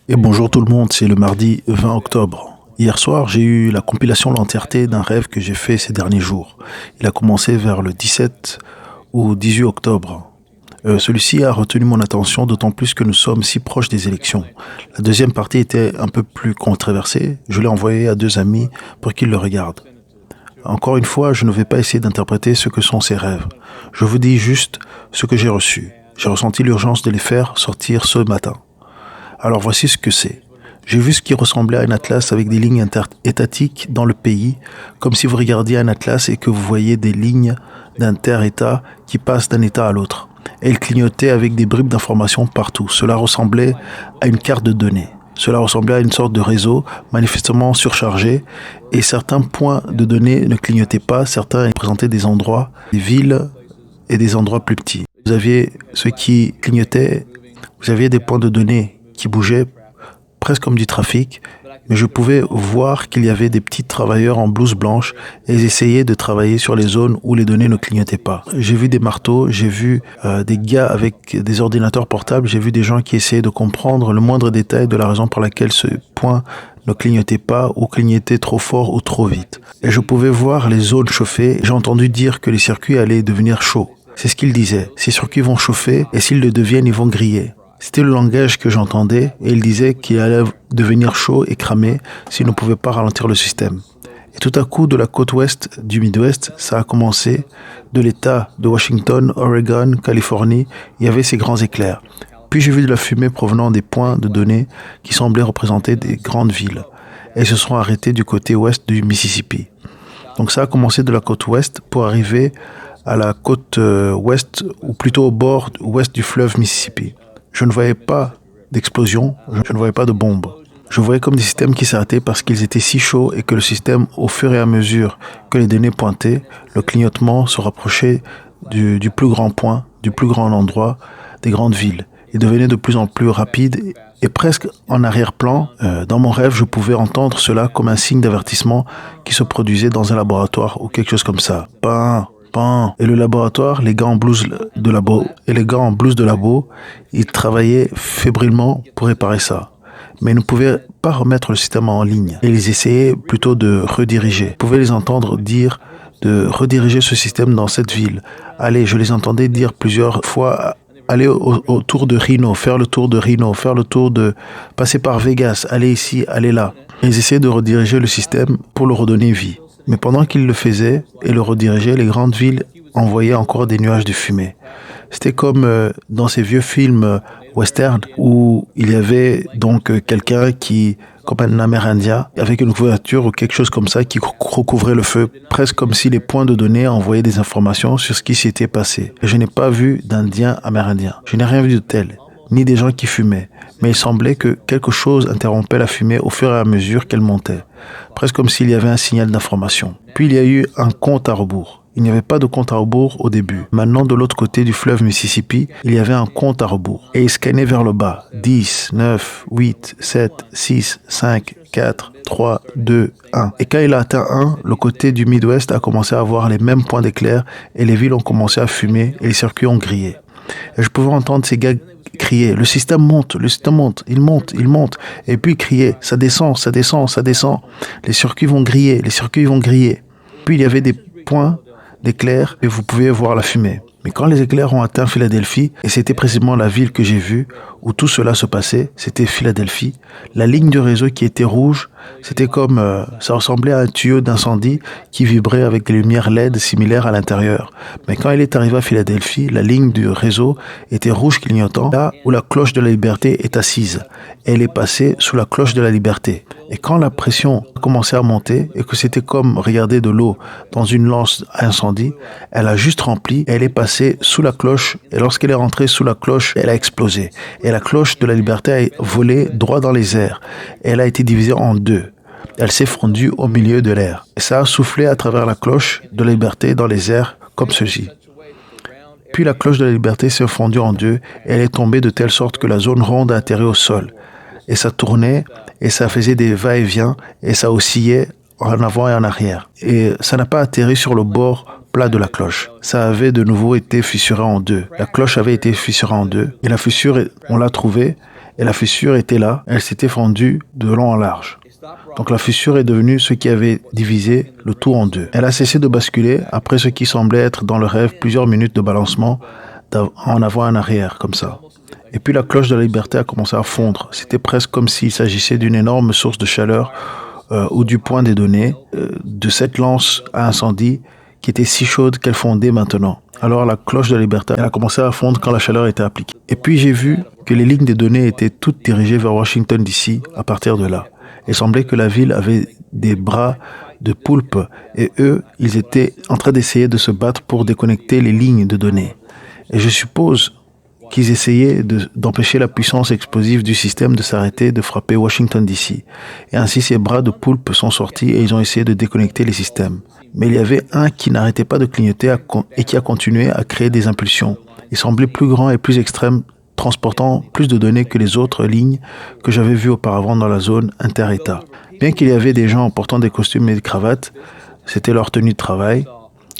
Et bonjour tout le monde, c'est le mardi 20 octobre. Hier soir, j'ai eu la compilation l'entièreté d'un rêve que j'ai fait ces derniers jours. Il a commencé vers le 17 ou 18 octobre. Celui-ci a retenu mon attention, d'autant plus que nous sommes si proches des élections. La deuxième partie était un peu plus controversée. Je l'ai envoyé à deux amis pour qu'ils le regardent. Encore une fois, je ne vais pas essayer d'interpréter ce que sont ces rêves. Je vous dis juste ce que j'ai reçu. J'ai ressenti l'urgence de les faire sortir ce matin. Alors voici ce que c'est. J'ai vu ce qui ressemblait à un atlas avec des lignes étatiques dans le pays, comme si vous regardiez un atlas et que vous voyez des lignes d'inter-État qui passent d'un État à l'autre. Et elles clignotaient avec des bribes d'informations partout. Cela ressemblait à une carte de données. Cela ressemblait à une sorte de réseau manifestement surchargé et certains points de données ne clignotaient pas, certains présentaient des endroits, des villes et des endroits plus petits. Vous aviez ceux qui clignotaient, vous aviez des points de données qui bougeaient presque comme du trafic, mais je pouvais voir qu'il y avait des petits travailleurs en blouse blanche et ils essayaient de travailler sur les zones où les données ne clignotaient pas. J'ai vu des marteaux, j'ai vu des gars avec des ordinateurs portables, j'ai vu des gens qui essayaient de comprendre le moindre détail de la raison pour laquelle ce point ne clignotait pas ou clignotait trop fort ou trop vite. Et je pouvais voir les zones chauffées. J'ai entendu dire que les circuits allaient devenir chauds. C'est ce qu'ils disaient. Ces circuits vont chauffer et s'ils le deviennent, ils vont griller. C'était le langage que j'entendais et il disait qu'il allait devenir chaud et cramer s'il ne pouvait pas ralentir le système. Et tout à coup, de la côte ouest du Midwest, ça a commencé. De l'État de Washington, Oregon, Californie, il y avait ces grands éclairs. Puis j'ai vu de la fumée provenant des points de données qui semblaient représenter des grandes villes. Et ils se sont arrêtés du côté ouest du Mississippi. Donc ça a commencé de la côte ouest pour arriver à la côte ouest, ou plutôt au bord ouest du fleuve Mississippi. Je ne voyais pas d'explosion, je ne voyais pas de bombes. Je voyais comme des systèmes qui s'arrêtaient parce qu'ils étaient si chauds et que le système, au fur et à mesure que les données pointaient, le clignotement se rapprochait du plus grand point, du plus grand endroit, des grandes villes. Il devenait de plus en plus rapide et presque en arrière-plan. Dans mon rêve, je pouvais entendre cela comme un signe d'avertissement qui se produisait dans un laboratoire ou quelque chose comme ça. Et le laboratoire, les gars en blouse de labo, ils travaillaient fébrilement pour réparer ça. Mais ils ne pouvaient pas remettre le système en ligne. Et ils essayaient plutôt de rediriger. Vous pouvez les entendre dire de rediriger ce système dans cette ville. Allez, je les entendais dire plusieurs fois, aller autour de Reno, faire le tour de Reno, faire le tour de, passer par Vegas, aller ici, aller là. Et ils essayaient de rediriger le système pour le redonner vie. Mais pendant qu'ils le faisaient et le redirigeaient, les grandes villes envoyaient encore des nuages de fumée. C'était comme dans ces vieux films western où il y avait donc quelqu'un qui, comme un Amérindien, avec une couverture ou quelque chose comme ça qui recouvrait le feu, presque comme si les points de données envoyaient des informations sur ce qui s'était passé. Et je n'ai pas vu d'Indien amérindien. Je n'ai rien vu de tel, ni des gens qui fumaient. Mais il semblait que quelque chose interrompait la fumée au fur et à mesure qu'elle montait, presque comme s'il y avait un signal d'information. Puis il y a eu un compte à rebours. Il n'y avait pas de compte à rebours au début. Maintenant, de l'autre côté du fleuve Mississippi, il y avait un compte à rebours. Et il scannait vers le bas. 10, 9, 8, 7, 6, 5, 4, 3, 2, 1. Et quand il a atteint 1, le côté du Midwest a commencé à avoir les mêmes points d'éclair et les villes ont commencé à fumer et les circuits ont grillé. Et je pouvais entendre ces gars crier, le système monte, il monte, et puis crier, ça descend, les circuits vont griller. Puis il y avait des points d'éclairs et vous pouviez voir la fumée. Mais quand les éclairs ont atteint Philadelphie, et c'était précisément la ville que j'ai vue où tout cela se passait, c'était Philadelphie, la ligne de réseau qui était rouge, c'était comme, ça ressemblait à un tuyau d'incendie qui vibrait avec des lumières LED similaires à l'intérieur. Mais quand il est arrivé à Philadelphie, la ligne du réseau était rouge clignotant, là où la cloche de la liberté est assise. Elle est passée sous la cloche de la liberté. Et quand la pression a commencé à monter et que c'était comme regarder de l'eau dans une lance à incendie, elle a juste rempli, elle est passée sous la cloche et lorsqu'elle est rentrée sous la cloche, elle a explosé. Et la cloche de la liberté a volé droit dans les airs. Elle a été divisée en deux. Elle s'est fondue au milieu de l'air. Et ça a soufflé à travers la cloche de la liberté dans les airs comme ceci. Puis la cloche de la liberté s'est fondue en deux et elle est tombée de telle sorte que la zone ronde a atterri au sol. Et ça tournait et ça faisait des va-et-vient et ça oscillait en avant et en arrière. Et ça n'a pas atterri sur le bord plat de la cloche. Ça avait de nouveau été fissuré en deux. La cloche avait été fissurée en deux et la fissure, on l'a trouvée Et la fissure était là, elle s'était fendue de long en large. Donc la fissure est devenue ce qui avait divisé le tout en deux. Elle a cessé de basculer après ce qui semblait être dans le rêve plusieurs minutes de balancement en avant et en arrière, comme ça. Et puis la cloche de la liberté a commencé à fondre. C'était presque comme s'il s'agissait d'une énorme source de chaleur ou du point des données de cette lance à incendie qui était si chaude qu'elle fondait maintenant. Alors la cloche de la liberté elle a commencé à fondre quand la chaleur était appliquée. Et puis j'ai vu que les lignes des données étaient toutes dirigées vers Washington DC à partir de là. Il semblait que la ville avait des bras de poulpe et eux, ils étaient en train d'essayer de se battre pour déconnecter les lignes de données. Et je suppose qu'ils essayaient d'empêcher la puissance explosive du système de s'arrêter de frapper Washington DC. Et ainsi, ces bras de poulpe sont sortis et ils ont essayé de déconnecter les systèmes. Mais il y avait un qui n'arrêtait pas de clignoter et qui a continué à créer des impulsions. Il semblait plus grand et plus extrême, transportant plus de données que les autres lignes que j'avais vues auparavant dans la zone inter-État. Bien qu'il y avait des gens portant des costumes et des cravates, c'était leur tenue de travail.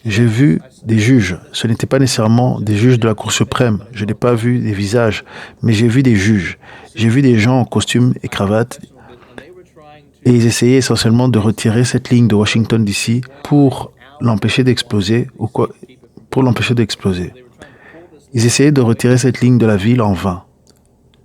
J'ai vu des juges. Ce n'étaient pas nécessairement des juges de la Cour suprême. Je n'ai pas vu des visages, mais j'ai vu des juges. J'ai vu des gens en costume et cravate. Et ils essayaient essentiellement de retirer cette ligne de Washington DC pour l'empêcher d'exploser ou quoi, pour l'empêcher d'exploser. Ils essayaient de retirer cette ligne de la ville en vain.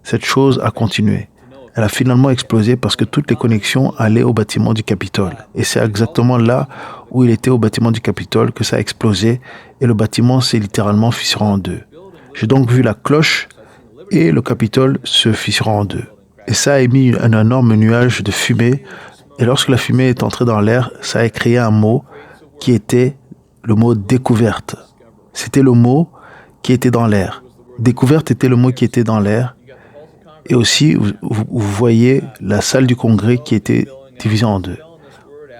Cette chose a continué. Elle a finalement explosé parce que toutes les connexions allaient au bâtiment du Capitole. Et c'est exactement là où il était au bâtiment du Capitole que ça a explosé et le bâtiment s'est littéralement fissuré en deux. J'ai donc vu la cloche et le Capitole se fissurer en deux. Et ça a émis un énorme nuage de fumée. Et lorsque la fumée est entrée dans l'air, ça a créé un mot qui était le mot découverte. C'était le mot qui était dans l'air. Découverte était le mot qui était dans l'air. Et aussi, vous voyez la salle du Congrès qui était divisée en deux.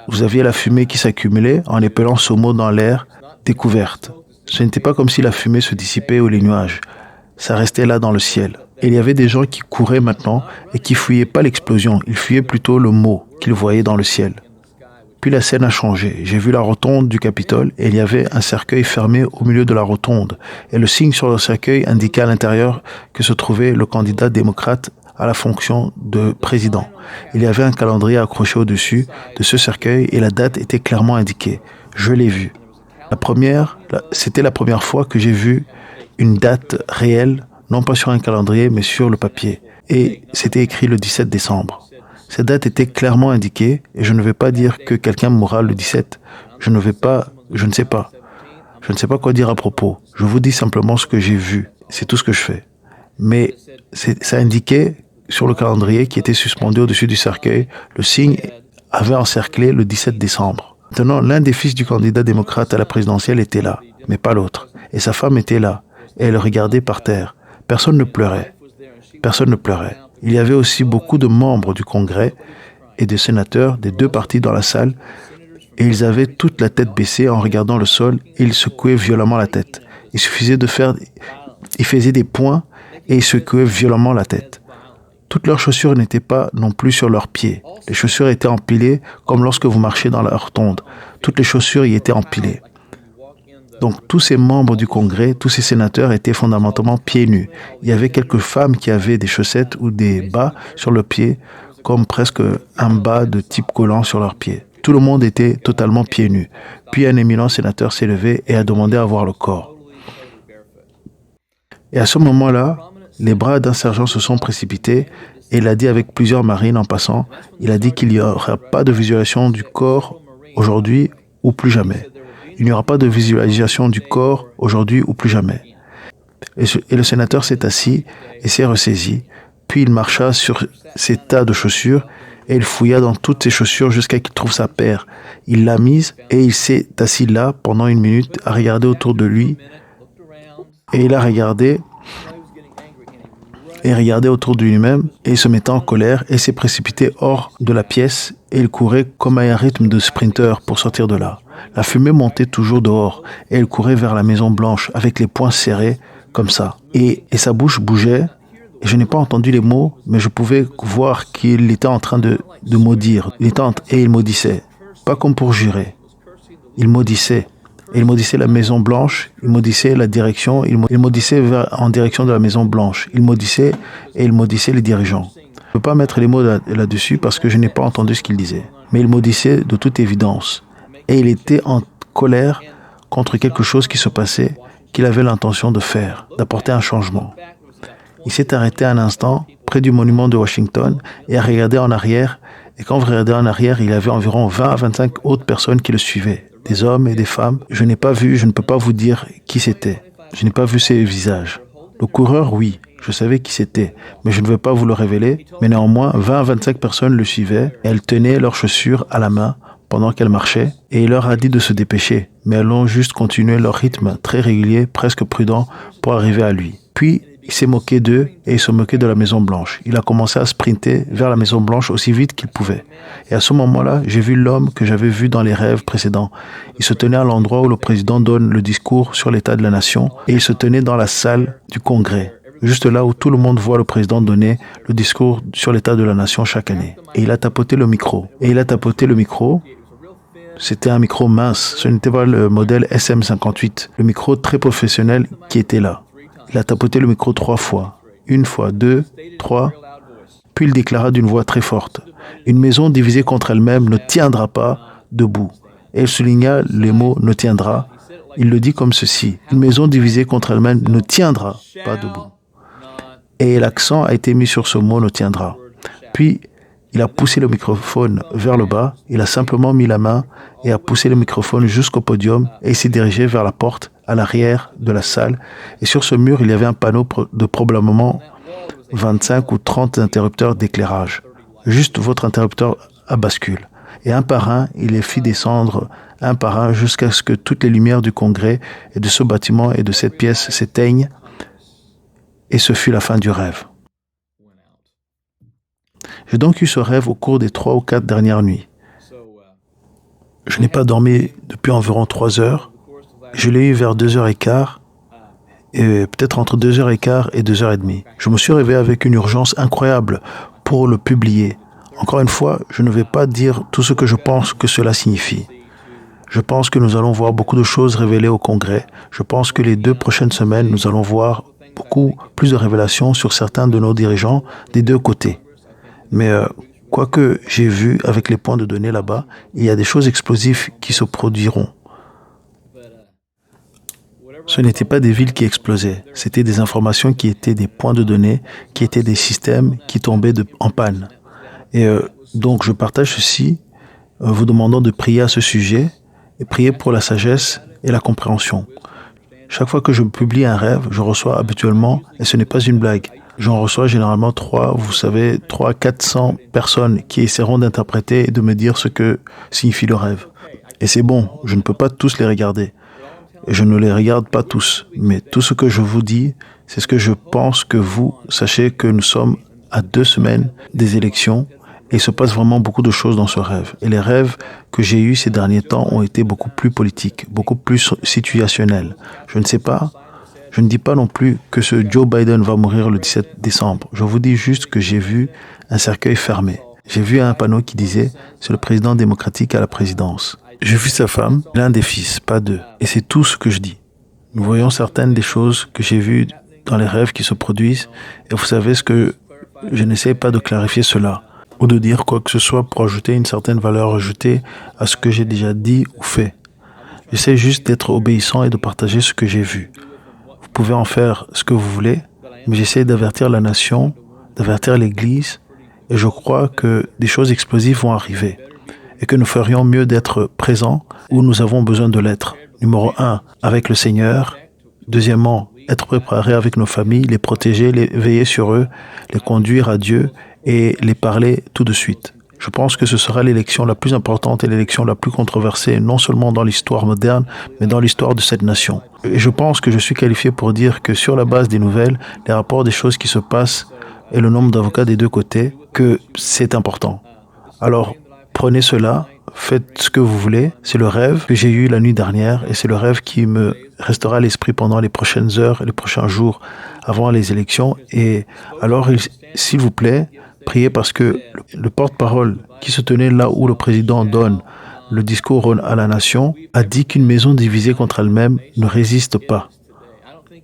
Vous aviez la fumée qui s'accumulait en épelant ce mot dans l'air, découverte. Ce n'était pas comme si la fumée se dissipait ou les nuages. Ça restait là dans le ciel. Et il y avait des gens qui couraient maintenant et qui fuyaient pas l'explosion. Ils fuyaient plutôt le mot qu'ils voyaient dans le ciel. Puis la scène a changé. J'ai vu la rotonde du Capitole et il y avait un cercueil fermé au milieu de la rotonde. Et le signe sur le cercueil indiquait à l'intérieur que se trouvait le candidat démocrate à la fonction de président. Il y avait un calendrier accroché au-dessus de ce cercueil et la date était clairement indiquée. Je l'ai vu. C'était la première fois que j'ai vu une date réelle, non pas sur un calendrier, mais sur le papier. Et c'était écrit le 17 décembre. Cette date était clairement indiquée et je ne vais pas dire que quelqu'un mourra le 17. Je ne sais pas. Je ne sais pas quoi dire à propos. Je vous dis simplement ce que j'ai vu. C'est tout ce que je fais. Mais ça indiquait sur le calendrier qui était suspendu au-dessus du cercueil, le signe avait encerclé le 17 décembre. Maintenant, l'un des fils du candidat démocrate à la présidentielle était là, mais pas l'autre. Et sa femme était là, et elle regardait par terre. Personne ne pleurait. Personne ne pleurait. Il y avait aussi beaucoup de membres du Congrès et de sénateurs des deux partis dans la salle, et ils avaient toute la tête baissée en regardant le sol et ils secouaient violemment la tête. Il suffisait ils faisaient des points et ils secouaient violemment la tête. Toutes leurs chaussures n'étaient pas non plus sur leurs pieds. Les chaussures étaient empilées comme lorsque vous marchez dans la rotonde. Toutes les chaussures y étaient empilées. Donc tous ces membres du Congrès, tous ces sénateurs étaient fondamentalement pieds nus. Il y avait quelques femmes qui avaient des chaussettes ou des bas sur le pied, comme presque un bas de type collant sur leurs pieds. Tout le monde était totalement pieds nus. Puis un éminent sénateur s'est levé et a demandé à voir le corps. Et à ce moment-là, les bras d'un sergent se sont précipités et il a dit avec plusieurs marines en passant, il a dit qu'il n'y aura pas de visualisation du corps aujourd'hui ou plus jamais. Il n'y aura pas de visualisation du corps aujourd'hui ou plus jamais. Et le sénateur s'est assis et s'est ressaisi. Puis il marcha sur ses tas de chaussures et il fouilla dans toutes ses chaussures jusqu'à qu'il trouve sa paire. Il l'a mise et il s'est assis là pendant 1 minute à regarder autour de lui. Et il a regardé autour de lui-même et il se mettait en colère et s'est précipité hors de la pièce et il courait comme à un rythme de sprinter pour sortir de là. La fumée montait toujours dehors et il courait vers la Maison Blanche avec les poings serrés comme ça. Et sa bouche bougeait et je n'ai pas entendu les mots, mais je pouvais voir qu'il était en train de maudire. Et il maudissait, pas comme pour jurer. Il maudissait. Et il maudissait la Maison Blanche, il maudissait la direction, il maudissait en direction de la Maison Blanche. Il maudissait et il maudissait les dirigeants. Je ne peux pas mettre les mots là-dessus parce que je n'ai pas entendu ce qu'il disait. Mais il maudissait de toute évidence. Et il était en colère contre quelque chose qui se passait, qu'il avait l'intention de faire, d'apporter un changement. Il s'est arrêté un instant près du monument de Washington et a regardé en arrière. Et quand vous regardez en arrière, il y avait environ 20 à 25 autres personnes qui le suivaient. Des hommes et des femmes. Je n'ai pas vu, je ne peux pas vous dire qui c'était. Je n'ai pas vu ses visages. Le coureur, oui, je savais qui c'était, mais je ne vais pas vous le révéler. Mais néanmoins, 20 à 25 personnes le suivaient et elles tenaient leurs chaussures à la main pendant qu'elles marchaient et il leur a dit de se dépêcher. Mais elles ont juste continué leur rythme très régulier, presque prudent, pour arriver à lui. Puis, il s'est moqué d'eux et il se moquait de la Maison Blanche. Il a commencé à sprinter vers la Maison Blanche aussi vite qu'il pouvait. Et à ce moment-là, j'ai vu l'homme que j'avais vu dans les rêves précédents. Il se tenait à l'endroit où le président donne le discours sur l'état de la nation et il se tenait dans la salle du Congrès, juste là où tout le monde voit le président donner le discours sur l'état de la nation chaque année. Et il a tapoté le micro. C'était un micro mince. Ce n'était pas le modèle SM58, le micro très professionnel qui était là. Il a tapoté le micro 3 fois. 1 fois, 2, 3. Puis il déclara d'une voix très forte: « Une maison divisée contre elle-même ne tiendra pas debout. » Et il souligna les mots « ne tiendra ». Il le dit comme ceci: « Une maison divisée contre elle-même ne tiendra pas debout. » Et l'accent a été mis sur ce mot « ne tiendra ». Puis, il a poussé le microphone vers le bas, il a simplement mis la main et a poussé le microphone jusqu'au podium et il s'est dirigé vers la porte à l'arrière de la salle. Et sur ce mur, il y avait un panneau de probablement 25 ou 30 interrupteurs d'éclairage. Juste votre interrupteur à bascule. Et un par un, il les fit descendre un par un jusqu'à ce que toutes les lumières du Congrès et de ce bâtiment et de cette pièce s'éteignent. Et ce fut la fin du rêve. J'ai donc eu ce rêve au cours des 3 ou 4 dernières nuits. Je n'ai pas dormi depuis environ 3 heures. Je l'ai eu vers 2h15, et peut-être entre 2h15 et 2h30. Je me suis réveillé avec une urgence incroyable pour le publier. Encore une fois, je ne vais pas dire tout ce que je pense que cela signifie. Je pense que nous allons voir beaucoup de choses révélées au Congrès. Je pense que les 2 prochaines semaines, nous allons voir beaucoup plus de révélations sur certains de nos dirigeants des 2 côtés. Mais quoique j'ai vu avec les points de données là-bas, il y a des choses explosives qui se produiront. Ce n'étaient pas des villes qui explosaient, c'était des informations qui étaient des points de données, qui étaient des systèmes qui tombaient en panne. Et donc je partage ceci, vous demandant de prier à ce sujet et prier pour la sagesse et la compréhension. Chaque fois que je publie un rêve, je reçois habituellement, et ce n'est pas une blague, j'en reçois généralement 400 personnes qui essaieront d'interpréter et de me dire ce que signifie le rêve. Et c'est bon, je ne peux pas tous les regarder. Et je ne les regarde pas tous. Mais tout ce que je vous dis, c'est ce que je pense que vous sachez que nous sommes à 2 semaines des élections et il se passe vraiment beaucoup de choses dans ce rêve. Et les rêves que j'ai eus ces derniers temps ont été beaucoup plus politiques, beaucoup plus situationnels. Je ne sais pas. Je ne dis pas non plus que ce Joe Biden va mourir le 17 décembre. Je vous dis juste que j'ai vu un cercueil fermé. J'ai vu un panneau qui disait « C'est le président démocratique à la présidence ». J'ai vu sa femme, l'un des fils, pas 2. Et c'est tout ce que je dis. Nous voyons certaines des choses que j'ai vues dans les rêves qui se produisent. Et vous savez ce que je n'essaie pas de clarifier cela ou de dire quoi que ce soit pour ajouter une certaine valeur ajoutée à ce que j'ai déjà dit ou fait. J'essaie juste d'être obéissant et de partager ce que j'ai vu. Vous pouvez en faire ce que vous voulez, mais j'essaie d'avertir la nation, d'avertir l'Église, et je crois que des choses explosives vont arriver, et que nous ferions mieux d'être présents où nous avons besoin de l'être. Numéro 1, avec le Seigneur. Deuxièmement, être préparés avec nos familles, les protéger, les veiller sur eux, les conduire à Dieu et les parler tout de suite. Je pense que ce sera l'élection la plus importante et l'élection la plus controversée, non seulement dans l'histoire moderne, mais dans l'histoire de cette nation. Et je pense que je suis qualifié pour dire que sur la base des nouvelles, des rapports des choses qui se passent et le nombre d'avocats des 2 côtés, que c'est important. Alors, prenez cela, faites ce que vous voulez. C'est le rêve que j'ai eu la nuit dernière et c'est le rêve qui me restera à l'esprit pendant les prochaines heures et les prochains jours avant les élections. Et alors, s'il vous plaît, priez parce que le porte-parole qui se tenait là où le président donne le discours à la nation, a dit qu'une maison divisée contre elle-même ne résiste pas.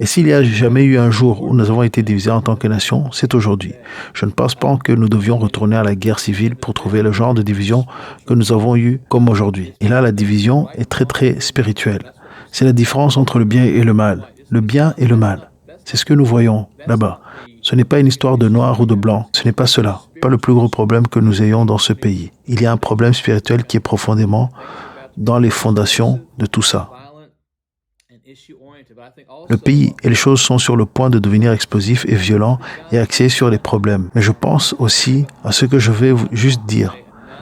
Et s'il y a jamais eu un jour où nous avons été divisés en tant que nation, c'est aujourd'hui. Je ne pense pas que nous devions retourner à la guerre civile pour trouver le genre de division que nous avons eu comme aujourd'hui. Et là, la division est très très spirituelle. C'est la différence entre le bien et le mal. Le bien et le mal. C'est ce que nous voyons là-bas. Ce n'est pas une histoire de noir ou de blanc. Ce n'est pas cela. Pas le plus gros problème que nous ayons dans ce pays. Il y a un problème spirituel qui est profondément dans les fondations de tout ça. Le pays et les choses sont sur le point de devenir explosifs et violents et axés sur les problèmes. Mais je pense aussi à ce que je vais juste dire.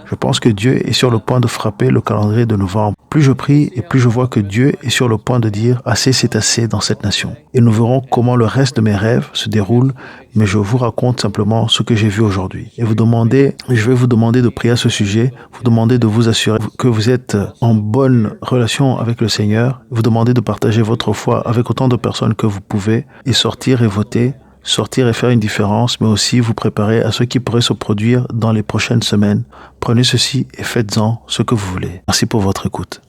Je pense que Dieu est sur le point de frapper le calendrier de novembre. Plus je prie et plus je vois que Dieu est sur le point de dire « assez, c'est assez » dans cette nation. Et nous verrons comment le reste de mes rêves se déroule, mais je vous raconte simplement ce que j'ai vu aujourd'hui. Et je vais vous demander de prier à ce sujet, vous demander de vous assurer que vous êtes en bonne relation avec le Seigneur, vous demander de partager votre foi avec autant de personnes que vous pouvez et sortir et voter. Sortir et faire une différence, mais aussi vous préparer à ce qui pourrait se produire dans les prochaines semaines. Prenez ceci et faites-en ce que vous voulez. Merci pour votre écoute.